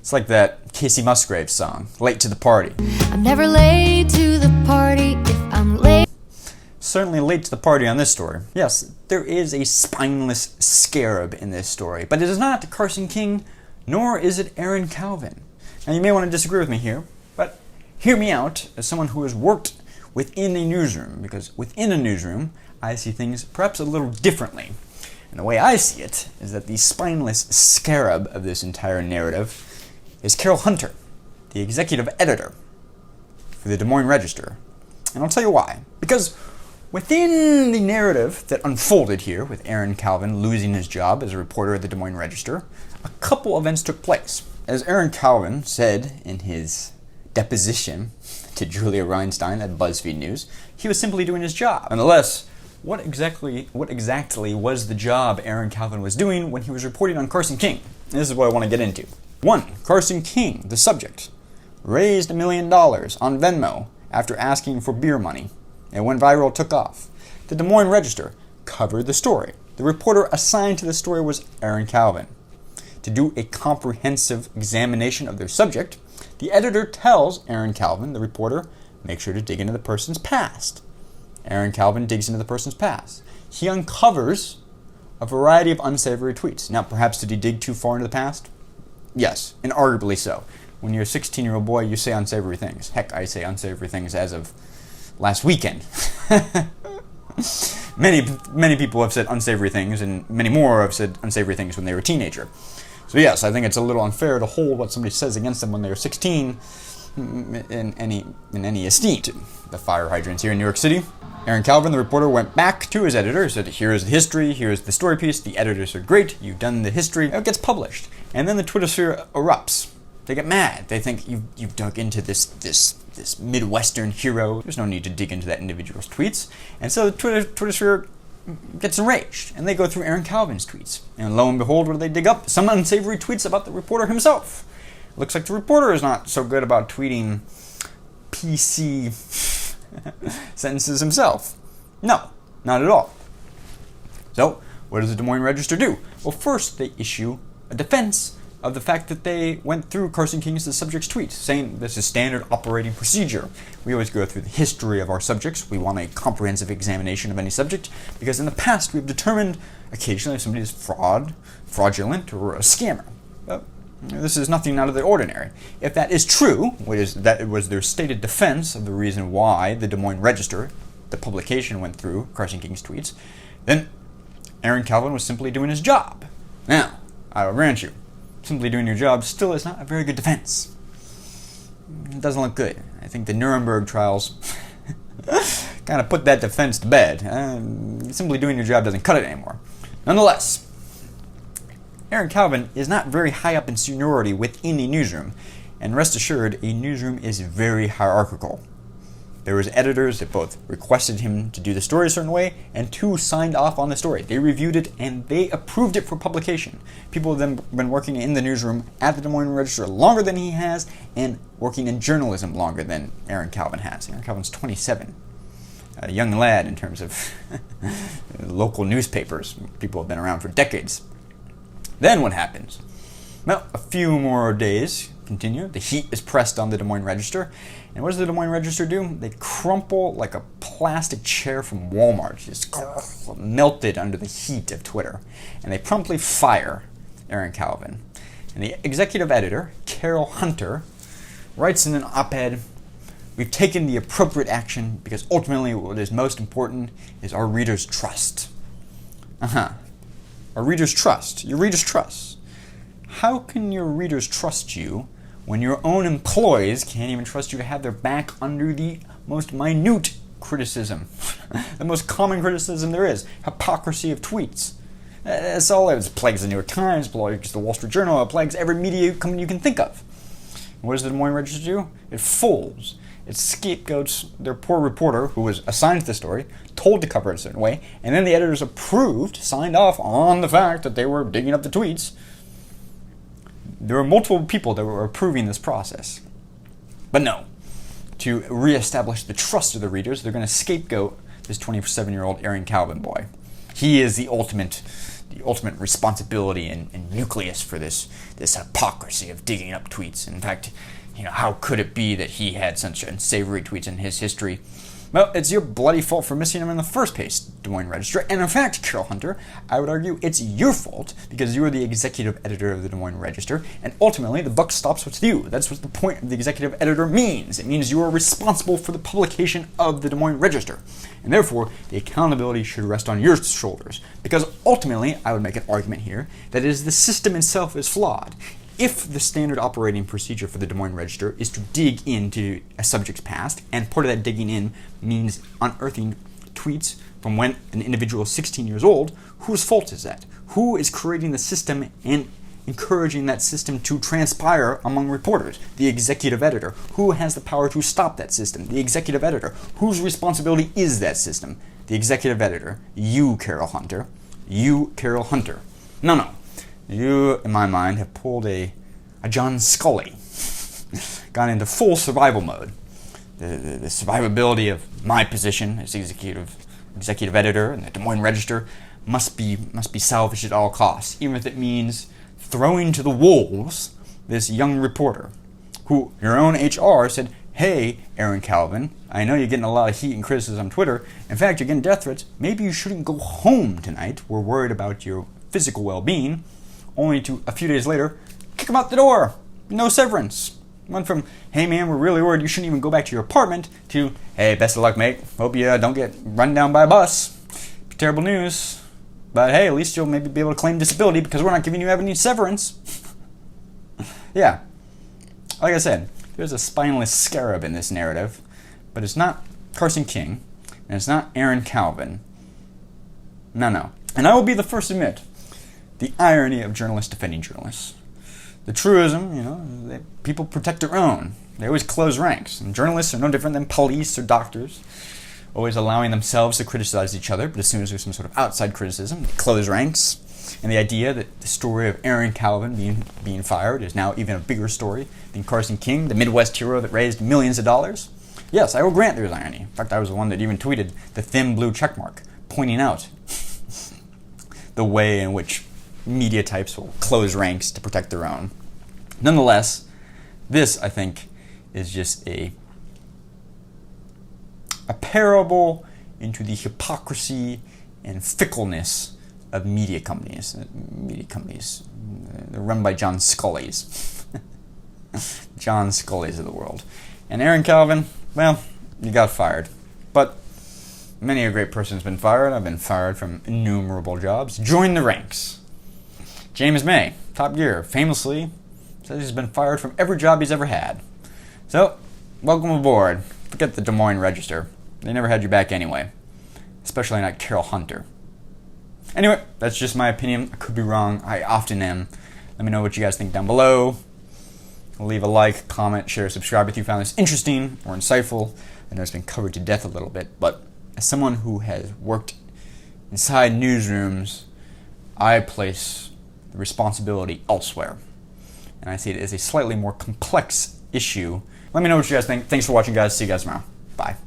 It's like that Casey Musgraves song, Late to the Party. I'm never late to the party if I'm late. Certainly late to the party on this story. Yes, there is a spineless scarab in this story, but it is not Carson King, nor is it Aaron Calvin. Now you may want to disagree with me here, but hear me out as someone who has worked within a newsroom, because within a newsroom, I see things perhaps a little differently. And the way I see it is that the spineless scarab of this entire narrative is Carol Hunter, the executive editor for the Des Moines Register. And I'll tell you why. Because within the narrative that unfolded here, with Aaron Calvin losing his job as a reporter at the Des Moines Register, a couple events took place. As Aaron Calvin said in his deposition to Julia Reinstein at BuzzFeed News, he was simply doing his job. Nonetheless, what exactly was the job Aaron Calvin was doing when he was reporting on Carson King? And this is what I want to get into. 1. Carson King, the subject, raised $1 million on Venmo after asking for beer money. It went viral, took off. The Des Moines Register covered the story. The reporter assigned to the story was Aaron Calvin. To do a comprehensive examination of their subject, the editor tells Aaron Calvin, the reporter, make sure to dig into the person's past. Aaron Calvin digs into the person's past. He uncovers a variety of unsavory tweets. Now, perhaps did he dig too far into the past? Yes, and arguably so. When you're a 16-year-old boy, you say unsavory things. Heck, I say unsavory things as of last weekend. Many people have said unsavory things, and many more have said unsavory things when they were a teenager. So yes, I think it's a little unfair to hold what somebody says against them when they were 16 in any esteem. The fire hydrants here in New York City. Aaron Calvin, the reporter, went back to his editor, said, here's the history, here's the story piece, the editors said, great, you've done the history, it gets published. And then the Twitter sphere erupts. They get mad. They think you've dug into this Midwestern hero. There's no need to dig into that individual's tweets. And so the Twitter sphere gets enraged, and they go through Aaron Calvin's tweets. And lo and behold, what do they dig up? Some unsavory tweets about the reporter himself. Looks like the reporter is not so good about tweeting PC sentences himself. No, not at all. So, what does the Des Moines Register do? Well, first they issue a defense of the fact that they went through Carson King's the subject's tweet, saying this is standard operating procedure. We always go through the history of our subjects. We want a comprehensive examination of any subject, because in the past we've determined occasionally if somebody is fraudulent, or a scammer. But this is nothing out of the ordinary. If that is true, that it was their stated defense of the reason why the Des Moines Register, the publication, went through Carson King's tweets, then Aaron Calvin was simply doing his job. Now, I will grant you, simply doing your job still is not a very good defense. It doesn't look good. I think the Nuremberg trials kind of put that defense to bed. Simply doing your job doesn't cut it anymore. Nonetheless, Aaron Calvin is not very high up in seniority within a newsroom, and rest assured, a newsroom is very hierarchical. There was editors that both requested him to do the story a certain way, and 2 signed off on the story. They reviewed it, and they approved it for publication. People have then been working in the newsroom at the Des Moines Register longer than he has, and working in journalism longer than Aaron Calvin has. Aaron Calvin's 27. A young lad in terms of local newspapers. People have been around for decades. Then what happens? Well, a few more days continue. The heat is pressed on the Des Moines Register. And what does the Des Moines Register do? They crumple like a plastic chair from Walmart, just melted under the heat of Twitter. And they promptly fire Aaron Calvin. And the executive editor, Carol Hunter, writes in an op-ed, we've taken the appropriate action because ultimately what is most important is our readers' trust. Our readers' trust. Your readers' trust. How can your readers trust you when your own employees can't even trust you to have their back under the most minute criticism? The most common criticism there is. Hypocrisy of tweets. That's all it plagues the New York Times, plagues the Wall Street Journal, it plagues every media company you can think of. And what does the Des Moines Register do? It folds. It scapegoats their poor reporter who was assigned to the story, told to cover it a certain way, and then the editors approved, signed off on the fact that they were digging up the tweets. There were multiple people that were approving this process. But no, to reestablish the trust of the readers, they're going to scapegoat this 27-year-old Aaron Calvin boy. He is the ultimate the ultimate responsibility and nucleus for this hypocrisy of digging up tweets. In fact, how could it be that he had such unsavory tweets in his history? Well, it's your bloody fault for missing them in the first place, Des Moines Register. And in fact, Carol Hunter, I would argue it's your fault because you are the executive editor of the Des Moines Register, and ultimately the buck stops with you. That's what the point of the executive editor means. It means you are responsible for the publication of the Des Moines Register. And therefore, the accountability should rest on your shoulders. Because ultimately, I would make an argument here that the system itself is flawed. If the standard operating procedure for the Des Moines Register is to dig into a subject's past, and part of that digging in means unearthing tweets from when an individual is 16 years old, whose fault is that? Who is creating the system and encouraging that system to transpire among reporters? The executive editor. Who has the power to stop that system? The executive editor. Whose responsibility is that system? The executive editor. You, Carol Hunter. You, Carol Hunter. No. You, in my mind, have pulled a John Scully, gone into full survival mode. The survivability of my position as executive editor and the Des Moines Register must be salvaged at all costs, even if it means throwing to the wolves this young reporter, who your own HR said, "Hey, Aaron Calvin, I know you're getting a lot of heat and criticism on Twitter. In fact, you're getting death threats. Maybe you shouldn't go home tonight. We're worried about your physical well-being." Only to, a few days later, kick him out the door. No severance. Went from, "Hey man, we're really worried you shouldn't even go back to your apartment," to, "Hey, best of luck, mate. Hope you don't get run down by a bus. Terrible news. But hey, at least you'll maybe be able to claim disability because we're not giving you any severance." Yeah. Like I said, there's a spineless scarab in this narrative, but it's not Carson King, and it's not Aaron Calvin. No. And I will be the first to admit the irony of journalists defending journalists. The truism, that people protect their own. They always close ranks. And journalists are no different than police or doctors, always allowing themselves to criticize each other, but as soon as there's some sort of outside criticism, they close ranks. And the idea that the story of Aaron Calvin being fired is now even a bigger story than Carson King, the Midwest hero that raised millions of dollars. Yes, I will grant there's irony. In fact, I was the one that even tweeted the thin blue checkmark, pointing out the way in which media types will close ranks to protect their own. Nonetheless, this, I think, is just a parable into the hypocrisy and fickleness of media companies. They're run by John Scullys. John Scullys of the world. And Aaron Calvin, well, you got fired. But many a great person has been fired. I've been fired from innumerable jobs. Join the ranks. James May, Top Gear, famously says he's been fired from every job he's ever had. So, welcome aboard. Forget the Des Moines Register. They never had you back anyway. Especially not Carol Hunter. Anyway, that's just my opinion. I could be wrong. I often am. Let me know what you guys think down below. Leave a like, comment, share, subscribe if you found this interesting or insightful. I know it's been covered to death a little bit, but as someone who has worked inside newsrooms, I place the responsibility elsewhere. And I see it as a slightly more complex issue. Let me know what you guys think. Thanks for watching, guys. See you guys tomorrow. Bye.